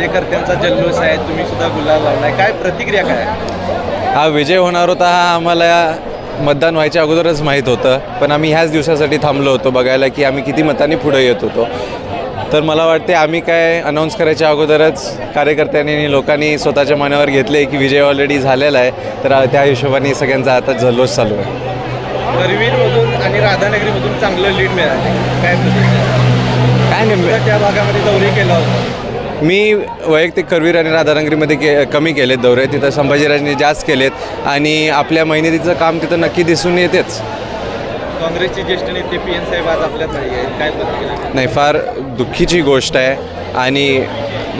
कार्यकर्त्यांचा जल्लोष आहे, तुम्ही सुद्धा गुलाल लावलाय, काय प्रतिक्रिया काय आहे? हा विजय होणार होता हा आम्हाला मतदान व्हायच्या अगोदरच माहीत होतं, पण आम्ही ह्याच दिवसासाठी थांबलो होतो बघायला की आम्ही किती मतांनी पुढे येत होतो. तर मला वाटते आम्ही काय अनाऊन्स करायच्या अगोदरच कार्यकर्त्यांनी आणि लोकांनी स्वतःच्या मनावर घेतले की विजय ऑलरेडी झालेला आहे. तर त्या हिशोबाने सगळ्यांचा आता जल्लोष चालू आहे. करवीरमधून आणि राधानगरीमधून चांगलं लीड मिळालं, काय प्रतिक्रिया? काय नाही, त्या भागामध्ये दौरे केला होता. मी वैयक्तिक करवीर आणि राधानगरीमध्ये कमी केलेत दौरे, तिथं संभाजीराजांनी जास्त केलेत आणि आपल्या मेहनतीचं काम तिथं नक्की दिसून येतेच. काँग्रेसचे ज्येष्ठ नेते PN साहेब आज आपल्यात नाही आहेत, काय प्रतिक्रिया? नाही, फार दुःखीची गोष्ट आहे आणि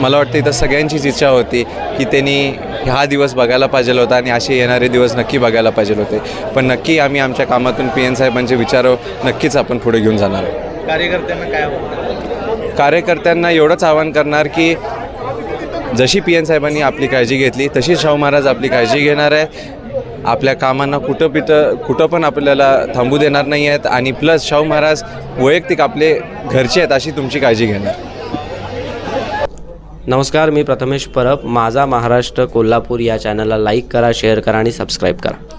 मला वाटतं इथं सगळ्यांचीच इच्छा होती की त्यांनी हा दिवस बघायला पाहिजे होता आणि असे येणारे दिवस नक्की बघायला पाहिजे होते. पण नक्की आम्ही आमच्या कामातून PN साहेबांचे विचार नक्कीच आपण पुढे घेऊन जाणार. कार्यकर्त्यांना काय होतं? कार्यकर्त्यांना एवढंच आवाहन करणार की जशी PN साहेबांनी आपली काळजी घेतली तशीच शाहू महाराज आपली काळजी घेणार आहे. आपल्या कामांना कुठं पण आपल्याला थांबू देणार नाही आहेत आणि प्लस शाहू महाराज वैयक्तिक आपले घरचे आहेत अशी तुमची काळजी घेणार. नमस्कार, मी प्रथमेश परब. माझा महाराष्ट्र कोल्हापूर या चॅनलला लाईक करा, शेअर करा आणि सबस्क्राईब करा.